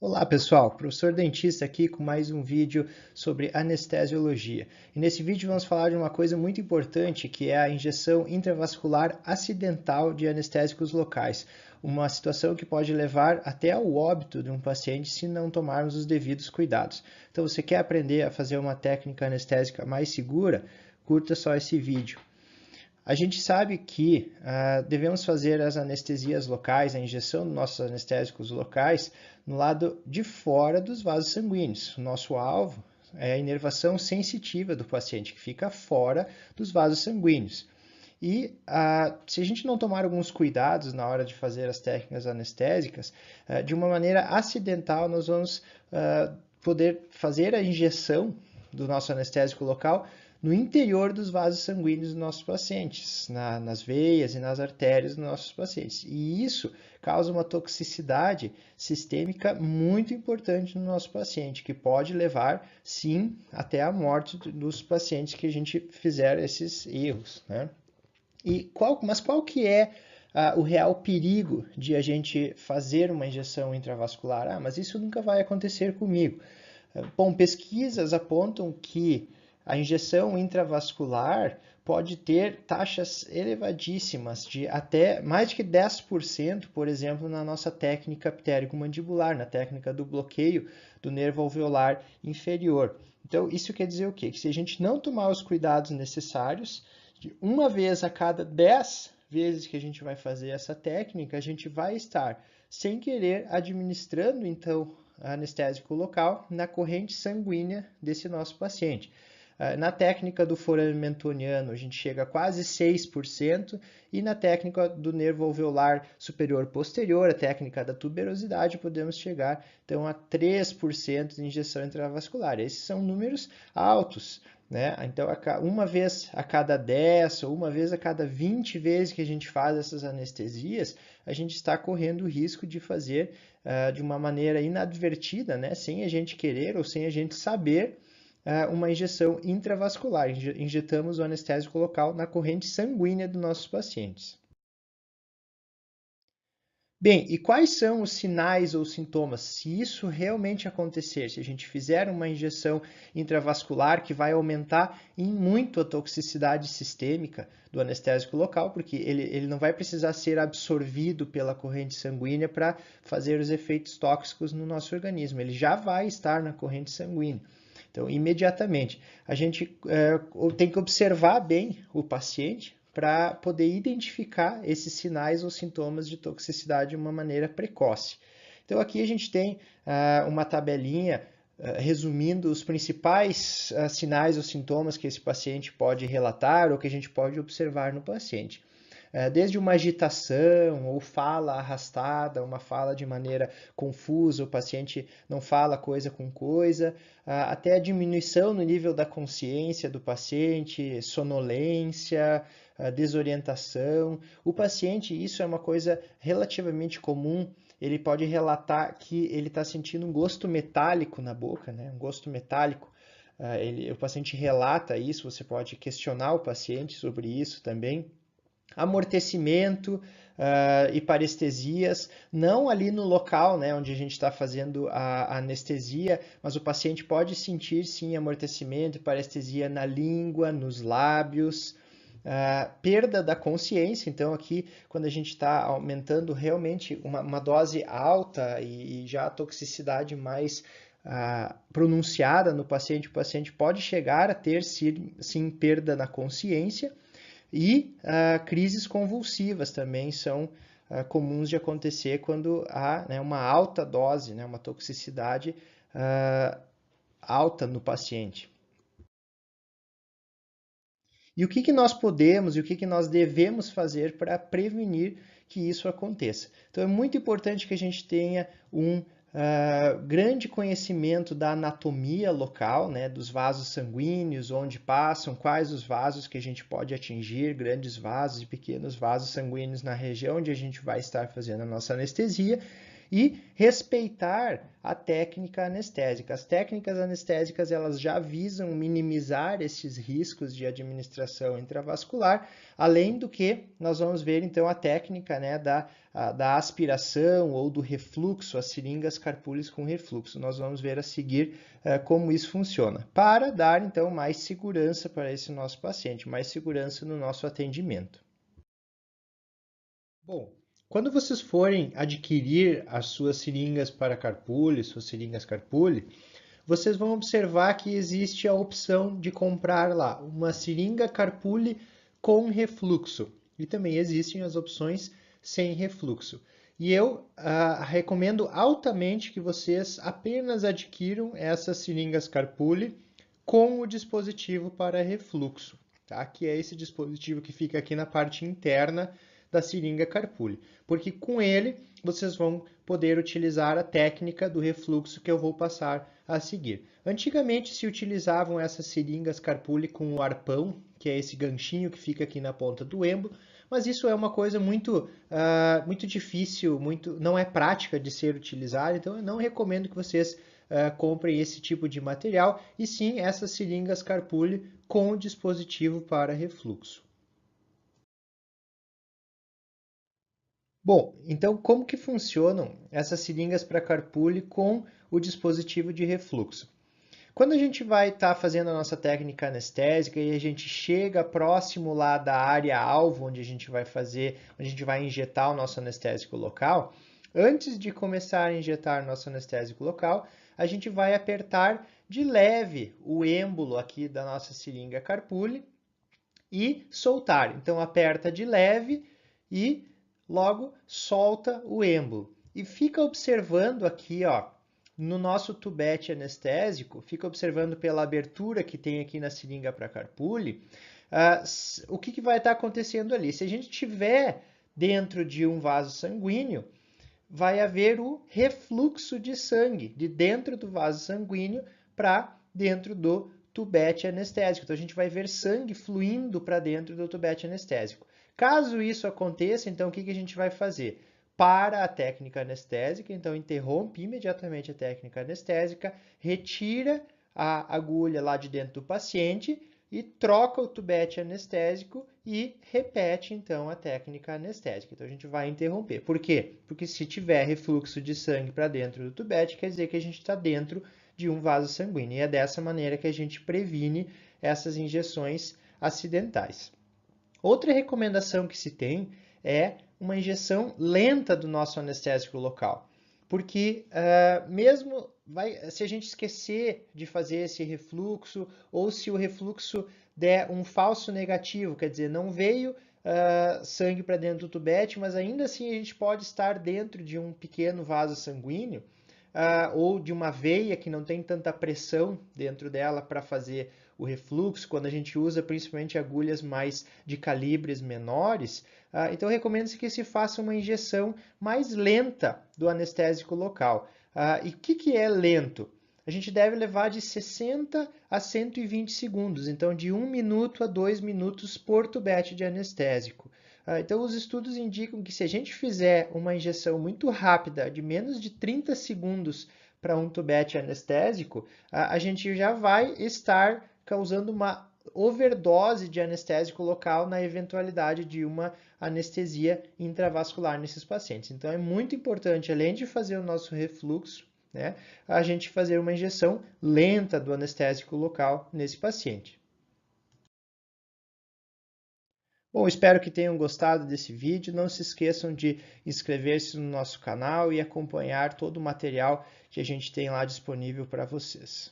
Olá pessoal, professor dentista aqui com mais um vídeo sobre anestesiologia. E nesse vídeo vamos falar de uma coisa muito importante que é a injeção intravascular acidental de anestésicos locais, uma situação que pode levar até ao óbito de um paciente se não tomarmos os devidos cuidados. Então, você quer aprender a fazer uma técnica anestésica mais segura? Curta só esse vídeo. A gente sabe que devemos fazer as anestesias locais, a injeção dos nossos anestésicos locais, no lado de fora dos vasos sanguíneos. O nosso alvo é a inervação sensitiva do paciente, que fica fora dos vasos sanguíneos. E se a gente não tomar alguns cuidados na hora de fazer as técnicas anestésicas, de uma maneira acidental, nós vamos poder fazer a injeção do nosso anestésico local no interior dos vasos sanguíneos dos nossos pacientes, nas veias e nas artérias dos nossos pacientes. E isso causa uma toxicidade sistêmica muito importante no nosso paciente, que pode levar, sim, até a morte dos pacientes que a gente fizer esses erros, né? Mas qual que é o real perigo de a gente fazer uma injeção intravascular? Mas isso nunca vai acontecer comigo. Bom, pesquisas apontam que a injeção intravascular pode ter taxas elevadíssimas, de até mais de que 10%, por exemplo, na nossa técnica ptérico-mandibular, na técnica do bloqueio do nervo alveolar inferior. Então, isso quer dizer o quê? Que se a gente não tomar os cuidados necessários, de uma vez a cada 10 vezes que a gente vai fazer essa técnica, a gente vai estar, sem querer, administrando, então, anestésico local na corrente sanguínea desse nosso paciente. Na técnica do forame mentoniano, a gente chega a quase 6%, e na técnica do nervo alveolar superior posterior, a técnica da tuberosidade, podemos chegar então a 3% de injeção intravascular. Esses são números altos, né? Então, uma vez a cada 10 ou uma vez a cada 20 vezes que a gente faz essas anestesias, a gente está correndo o risco de fazer de uma maneira inadvertida, né? Sem a gente querer ou sem a gente saber, uma injeção intravascular. Injetamos o anestésico local na corrente sanguínea dos nossos pacientes. Bem, e quais são os sinais ou sintomas? Se isso realmente acontecer, se a gente fizer uma injeção intravascular que vai aumentar em muito a toxicidade sistêmica do anestésico local, porque ele não vai precisar ser absorvido pela corrente sanguínea para fazer os efeitos tóxicos no nosso organismo, ele já vai estar na corrente sanguínea. Então, imediatamente, a gente tem que observar bem o paciente para poder identificar esses sinais ou sintomas de toxicidade de uma maneira precoce. Então, aqui a gente tem uma tabelinha resumindo os principais sinais ou sintomas que esse paciente pode relatar ou que a gente pode observar no paciente. Desde uma agitação ou fala arrastada, uma fala de maneira confusa, o paciente não fala coisa com coisa, até a diminuição no nível da consciência do paciente, sonolência, desorientação. O paciente, isso é uma coisa relativamente comum, ele pode relatar que ele está sentindo um gosto metálico na boca, né? Um gosto metálico. O paciente relata isso, você pode questionar o paciente sobre isso também. Amortecimento e parestesias, não ali no local, né, onde a gente está fazendo a anestesia, mas o paciente pode sentir sim amortecimento e parestesia na língua, nos lábios, perda da consciência. Então aqui, quando a gente está aumentando realmente uma dose alta e já a toxicidade mais pronunciada no paciente, o paciente pode chegar a ter sim perda na consciência. E crises convulsivas também são comuns de acontecer quando há, né, uma alta dose, né, uma toxicidade alta no paciente. E o que nós podemos e o que nós devemos fazer para prevenir que isso aconteça? Então é muito importante que a gente tenha um grande conhecimento da anatomia local, né, dos vasos sanguíneos, onde passam, quais os vasos que a gente pode atingir, grandes vasos e pequenos vasos sanguíneos na região onde a gente vai estar fazendo a nossa anestesia, e respeitar a técnica anestésica. As técnicas anestésicas elas já visam minimizar esses riscos de administração intravascular, além do que nós vamos ver então a técnica, né, da aspiração ou do refluxo, as seringas Carpules com refluxo. Nós vamos ver a seguir como isso funciona, para dar então mais segurança para esse nosso paciente, mais segurança no nosso atendimento. Bom, quando vocês forem adquirir as suas seringas para Carpule, suas seringas Carpule, vocês vão observar que existe a opção de comprar lá uma seringa Carpule com refluxo. E também existem as opções sem refluxo. E eu recomendo altamente que vocês apenas adquiram essas seringas Carpule com o dispositivo para refluxo, tá? Que é esse dispositivo que fica aqui na parte interna da seringa Carpule, porque com ele vocês vão poder utilizar a técnica do refluxo que eu vou passar a seguir. Antigamente se utilizavam essas seringas Carpule com o arpão, que é esse ganchinho que fica aqui na ponta do êmbolo, mas isso é uma coisa muito difícil, não é prática de ser utilizada, então eu não recomendo que vocês comprem esse tipo de material, e sim essas seringas Carpule com o dispositivo para refluxo. Bom, então como que funcionam essas seringas para Carpule com o dispositivo de refluxo? Quando a gente vai estar fazendo a nossa técnica anestésica e a gente chega próximo lá da área alvo onde a gente vai fazer, onde a gente vai injetar o nosso anestésico local, antes de começar a injetar nosso anestésico local, a gente vai apertar de leve o êmbolo aqui da nossa seringa Carpule e soltar. Então aperta de leve e logo solta o êmbolo. E fica observando aqui, ó, no nosso tubete anestésico, fica observando pela abertura que tem aqui na seringa para Carpule, o que vai estar acontecendo ali. Se a gente tiver dentro de um vaso sanguíneo, vai haver o refluxo de sangue de dentro do vaso sanguíneo para dentro do tubete anestésico. Então a gente vai ver sangue fluindo para dentro do tubete anestésico. Caso isso aconteça, então o que a gente vai fazer? Para a técnica anestésica, então interrompe imediatamente a técnica anestésica, retira a agulha lá de dentro do paciente e troca o tubete anestésico e repete então a técnica anestésica. Então a gente vai interromper. Por quê? Porque se tiver refluxo de sangue para dentro do tubete, quer dizer que a gente está dentro de um vaso sanguíneo. E é dessa maneira que a gente previne essas injeções acidentais. Outra recomendação que se tem é uma injeção lenta do nosso anestésico local, porque se a gente esquecer de fazer esse refluxo ou se o refluxo der um falso negativo, quer dizer, não veio sangue para dentro do tubete, mas ainda assim a gente pode estar dentro de um pequeno vaso sanguíneo ou de uma veia que não tem tanta pressão dentro dela para fazer o refluxo, quando a gente usa principalmente agulhas mais de calibres menores, então recomenda-se que se faça uma injeção mais lenta do anestésico local. E o que é lento? A gente deve levar de 60 a 120 segundos, então de 1 minuto a 2 minutos por tubete de anestésico. Então, os estudos indicam que se a gente fizer uma injeção muito rápida, de menos de 30 segundos para um tubete anestésico, a gente já vai estar causando uma overdose de anestésico local na eventualidade de uma anestesia intravascular nesses pacientes. Então, é muito importante, além de fazer o nosso refluxo, né, a gente fazer uma injeção lenta do anestésico local nesse paciente. Bom, espero que tenham gostado desse vídeo. Não se esqueçam de inscrever-se no nosso canal e acompanhar todo o material que a gente tem lá disponível para vocês.